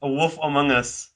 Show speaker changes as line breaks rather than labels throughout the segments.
A Wolf Among Us.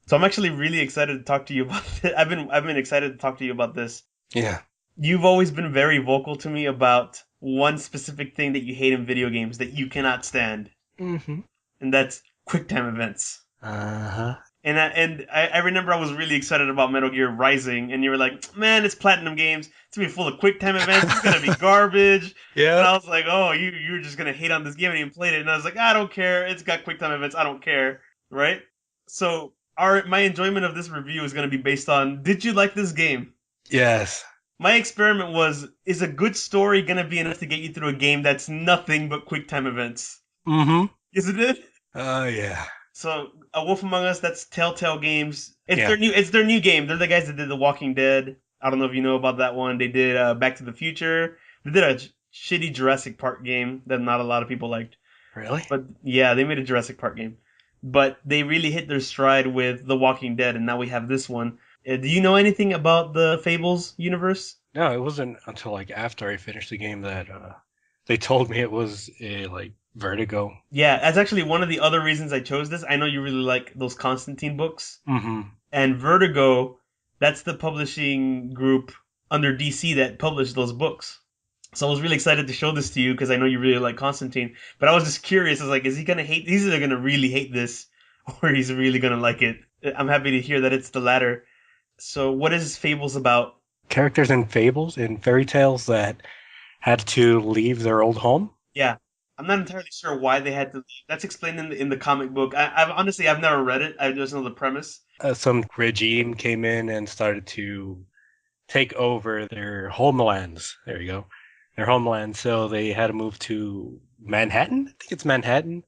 So I'm actually really excited to talk to you about this. I've been excited to talk to you about this.
Yeah.
You've always been very vocal to me about one specific thing that you hate in video games that you cannot stand,
Mm-hmm.
and that's QuickTime events.
Uh-huh.
And I remember I was really excited about Metal Gear Rising, and you were like, "Man, it's Platinum Games. It's gonna be full of QuickTime events. It's gonna be garbage." And
Yeah.
I was like, "Oh, you're just gonna hate on this game." And you played it, and I was like, "I don't care. It's got QuickTime events. I don't care." Right? So our my enjoyment of this review is gonna be based on, did you like this game?
Yes.
My experiment was, is a good story gonna be enough to get you through a game that's nothing but QuickTime events?
Mm-hmm.
Isn't it?
Oh, yeah.
So, A Wolf Among Us, that's Telltale Games.
Yeah.
It's their new game. They're the guys that did The Walking Dead. I don't know if you know about that one. They did Back to the Future. They did a shitty Jurassic Park game that not a lot of people liked.
Really?
But yeah, they made a Jurassic Park game. But they really hit their stride with The Walking Dead, and now we have this one. Do you know anything about the Fables universe?
No, it wasn't until like after I finished the game that they told me it was a like Vertigo.
Yeah, that's actually one of the other reasons I chose this. I know you really like those Constantine books.
Mm-hmm.
And Vertigo, that's the publishing group under DC that published those books. So I was really excited to show this to you because I know you really like Constantine. But I was just curious. I was like, is he gonna hate? He's either gonna really hate this, or he's really gonna like it. I'm happy to hear that it's the latter. So what is Fables about?
Characters in fables and fairy tales that had to leave their old home.
Yeah, I'm not entirely sure why they had to leave. That's explained in the comic book. I've honestly I've never read it. I just know the premise.
Some regime came in and started to take over their homelands. There you go. Their homeland. So they had to move to Manhattan. I think it's Manhattan.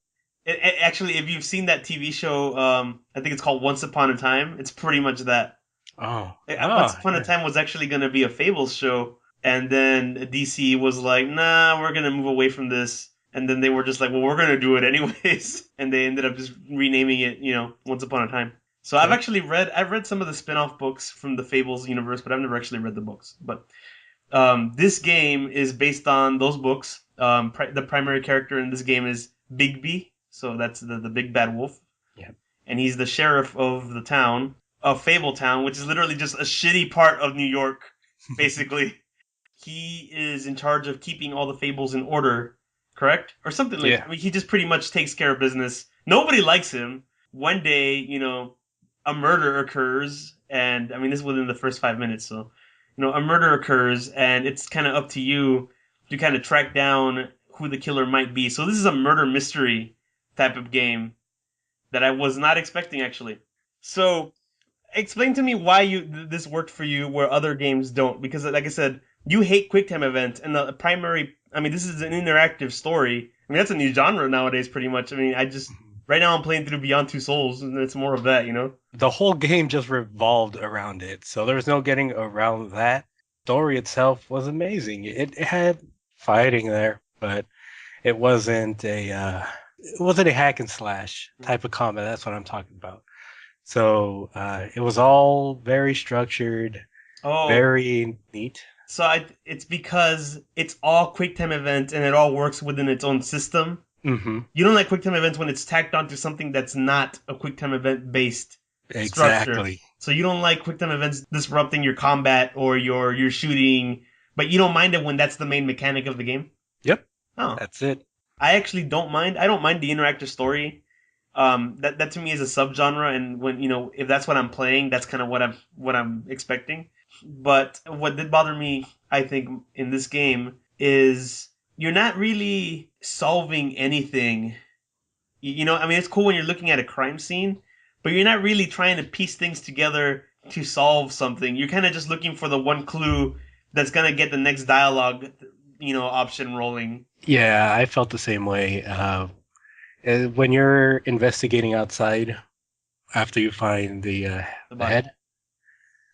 Actually, if you've seen that TV show, I think it's called Once Upon a Time. It's pretty much that.
Oh,
Once
oh,
Upon a
yeah.
Time was actually going to be a Fables show, and then DC was like, "Nah, we're going to move away from this." And then they were just like, "Well, we're going to do it anyways," and they ended up just renaming it, Once Upon a Time. So
Yep.
I've read some of the spin-off books from the Fables universe, but I've never actually read the books. But this game is based on those books. The primary character in this game is Bigby, so that's the big bad wolf,
Yep.
and he's the sheriff of the town of Fabletown, which is literally just a shitty part of New York, basically. He is in charge of keeping all the fables in order, correct? Or something like that.
Yeah.
I mean, he just pretty much takes care of business. Nobody likes him. One day, a murder occurs, and I mean, this is within the first 5 minutes, so, a murder occurs, and it's kind of up to you to kind of track down who the killer might be. So this is a murder mystery type of game that I was not expecting, actually. So explain to me why this worked for you where other games don't, because like I said, you hate QuickTime events, and the primary, I mean, this is an interactive story. I mean, that's a new genre nowadays, pretty much. I mean, right now I'm playing through Beyond Two Souls, and it's more of that.
The whole game just revolved around it. So there was no getting around that. Story itself was amazing. It had fighting there, but it wasn't a hack and slash type of combat. That's what I'm talking about. So it was all very structured,
Oh,
very neat.
so it's because it's all QuickTime events and it all works within its own system.
Hmm.
You don't like QuickTime events when it's tacked onto something that's not a QuickTime event based structure.
Exactly.
So you don't like QuickTime events disrupting your combat or your shooting, but you don't mind it when that's the main mechanic of the game.
Yep,
Oh,
that's it.
I actually don't mind. I don't mind the interactive story. That to me is a subgenre, and when if that's what I'm playing, that's kind of what I'm expecting. But what did bother me, I think, in this game is you're not really solving anything. I mean, it's cool when you're looking at a crime scene, but you're not really trying to piece things together to solve something. You're kind of just looking for the one clue that's gonna get the next dialogue, option rolling.
Yeah, I felt the same way. When you're investigating outside after you find
The
the
body.
head,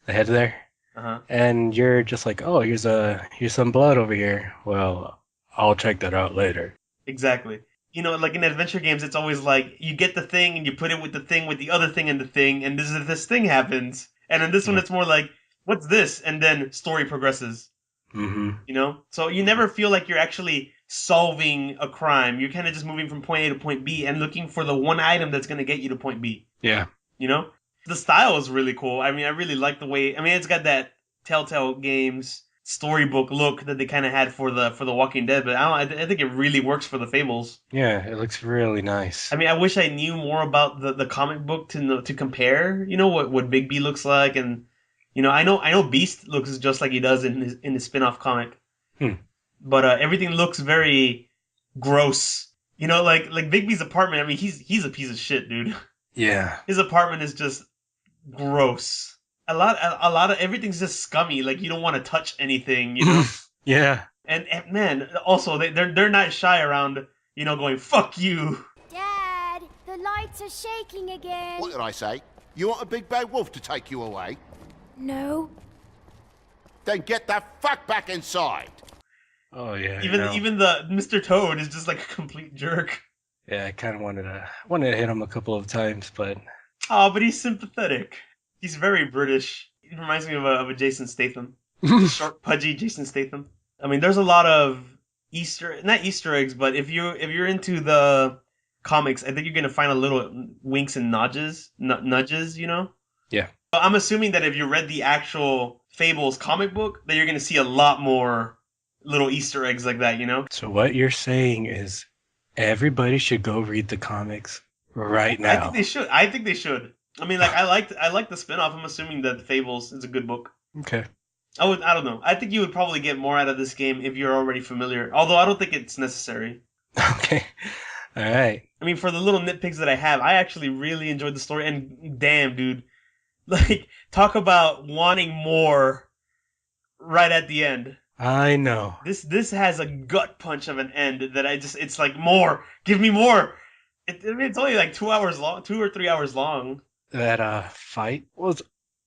the head there,
Uh huh.
and you're just like, oh, here's some blood over here. Well, I'll check that out later.
Exactly. Like in adventure games, it's always like you get the thing and you put it with the thing with the other thing and the thing, and this thing happens. And in this one,
Yeah.
it's more like, what's this? And then story progresses.
Hmm.
So you never feel like you're actually solving a crime. You're kind of just moving from point A to point B and looking for the one item that's going to get you to point B.
Yeah.
You know? The style is really cool. I mean, I really like the way. I mean, it's got that Telltale Games storybook look that they kind of had for the Walking Dead, but I think it really works for the Fables.
Yeah, it looks really nice.
I mean, I wish I knew more about the comic book to compare. You know what Bigby looks like, and I know Beast looks just like he does in his spin-off comic. But everything looks very gross. Like Bigby's apartment. I mean, he's a piece of shit, dude.
Yeah.
His apartment is just gross. A lot of everything's just scummy. Like you don't want to touch anything,
Yeah.
And man, also they're not shy around, going fuck you.
Dad, the lights are shaking again.
What did I say? You want a big bad wolf to take you away?
No.
Then get the fuck back inside.
Oh yeah.
Even the Mr.Toad is just like a complete jerk.
Yeah, I kind of wanted to hit him a couple of times, but
but he's sympathetic. He's very British. He reminds me of a Jason Statham. Short, pudgy Jason Statham. I mean, there's a lot of not Easter eggs, but if you're into the comics, I think you're gonna find a little winks and nudges.
Yeah.
I'm assuming that if you read the actual Fables comic book, that you're gonna see a lot more little Easter eggs like that.
So what you're saying is everybody should go read the comics right now.
I think they should. I mean, like I like the spinoff. I'm assuming that Fables is a good book.
Okay.
I don't know. I think you would probably get more out of this game if you're already familiar. Although I don't think it's necessary.
Okay. All right.
I mean, for the little nitpicks that I have, I actually really enjoyed the story. And damn, dude, like talk about wanting more right at the end.
I know.
This has a gut punch of an end that it's like more. Give me more. It's only like 2 hours long, 2 or 3 hours long.
That fight was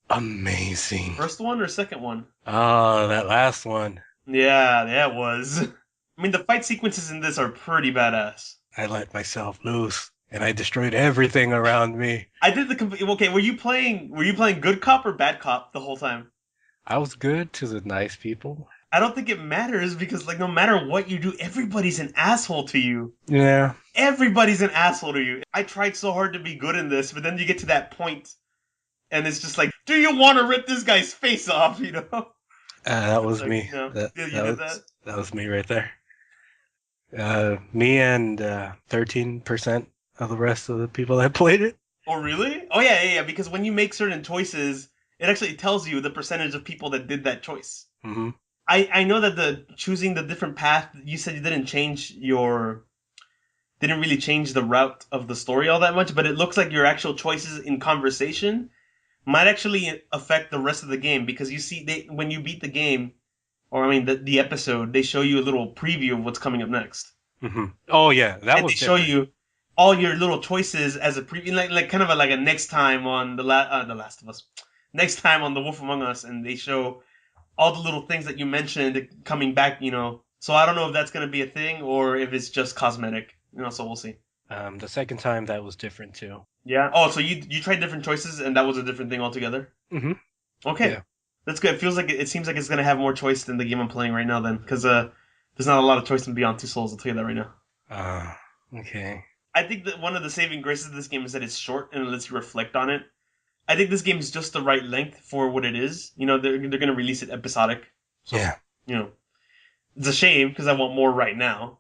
amazing.
First one or second one?
Oh, that last one.
Yeah, it was. I mean, the fight sequences in this are pretty badass.
I let myself loose, and I destroyed everything around me.
I did okay. Were you playing good cop or bad cop the whole time?
I was good to the nice people.
I don't think it matters because, like, no matter what you do, everybody's an asshole to you.
Yeah.
Everybody's an asshole to you. I tried so hard to be good in this, but then you get to that point, and it's just like, do you want to rip this guy's face off?
That was
like,
me.
That
was me right there. Me and 13% of the rest of the people that played it.
Oh, really? Oh, yeah. Because when you make certain choices, it actually tells you the percentage of people that did that choice.
Mm-hmm.
I know that choosing the different path, you said you didn't really change the route of the story all that much, but it looks like your actual choices in conversation might actually affect the rest of the game, because you see when you beat the game, or I mean the episode, they show you a little preview of what's coming up next.
Mm-hmm. Oh yeah,
they show you all your little choices as a preview, like kind of like a next time on the Last of Us, next time on The Wolf Among Us, and they show all the little things that you mentioned coming back, So I don't know if that's going to be a thing or if it's just cosmetic, so we'll see.
The second time that was different too.
Yeah. Oh, so you tried different choices and that was a different thing altogether?
Mm-hmm.
Okay. Yeah. That's good. It seems like it's going to have more choice than the game I'm playing right now then, because there's not a lot of choice in Beyond Two Souls, I'll tell you that right now.
Okay.
I think that one of the saving graces of this game is that it's short and it lets you reflect on it. I think this game is just the right length for what it is. They're going to release it episodic. So,
yeah.
It's a shame because I want more right now.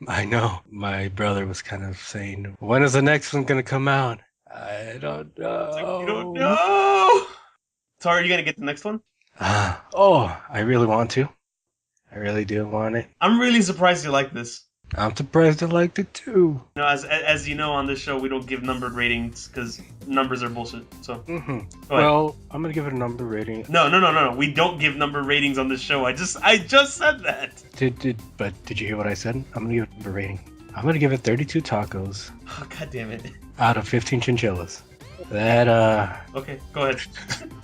I know. My brother was kind of saying, when is the next one going to come out? I don't know.
It's like, you don't know. So are you going to get the next one?
I really want to. I really do want it.
I'm really surprised you like this.
I'm surprised I liked it too.
As you know, on this show, we don't give numbered ratings because numbers are bullshit. So,
well, I'm gonna give it a number rating.
No. We don't give number ratings on this show. I just said that.
Did you hear what I said? I'm gonna give it a number rating. I'm gonna give it 32 tacos.
Oh, God damn it!
Out of 15 chinchillas. That
Okay, go ahead.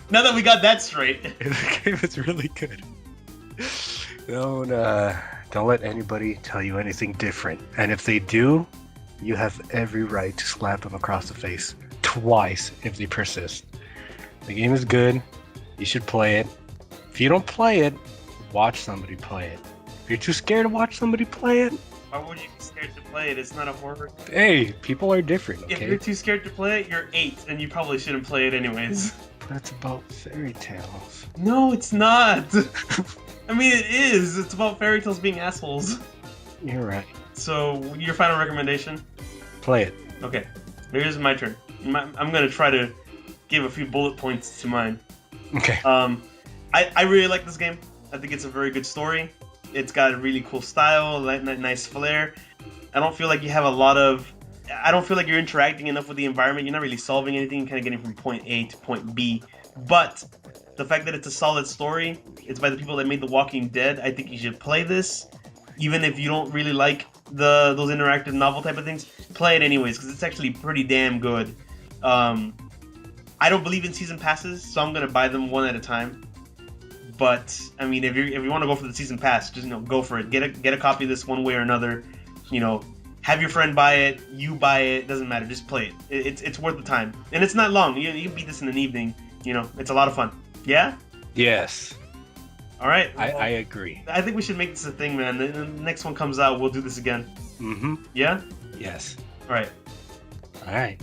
Now that we got that straight,
the game is really good. Don't let anybody tell you anything different. And if they do, you have every right to slap them across the face twice if they persist. The game is good. You should play it. If you don't play it, watch somebody play it. You're too scared to watch somebody play it?
Why would you be scared to play it? It's not a horror.
Hey, people are different,
If
okay?
you're too scared to play it, you're 8, and you probably shouldn't play it anyways.
That's about fairy tales.
No, it's not. I mean, it is. It's about fairy tales being assholes.
You're right.
So, your final recommendation?
Play it.
Okay, here's my turn. I'm gonna try to give a few bullet points to mine.
Okay.
I really like this game. I think it's a very good story. It's got a really cool style, nice flair. I don't feel like you have a lot of... I don't feel like you're interacting enough with the environment. You're not really solving anything. You're kind of getting from point A to point B. But the fact that it's a solid story, it's by the people that made The Walking Dead, I think you should play this. Even if you don't really like those interactive novel type of things, play it anyways, because it's actually pretty damn good. I don't believe in season passes, so I'm going to buy them one at a time. But I mean, if you want to go for the season pass, just go for it. Get a copy of this one way or another. Have your friend buy it. You buy it. Doesn't matter. Just play it. It's worth the time, and it's not long. You can beat this in an evening. It's a lot of fun. Yeah.
Yes.
All right.
Well, I agree.
I think we should make this a thing, man. The next one comes out, we'll do this again.
Mm-hmm.
Yeah.
Yes.
All right.
All right.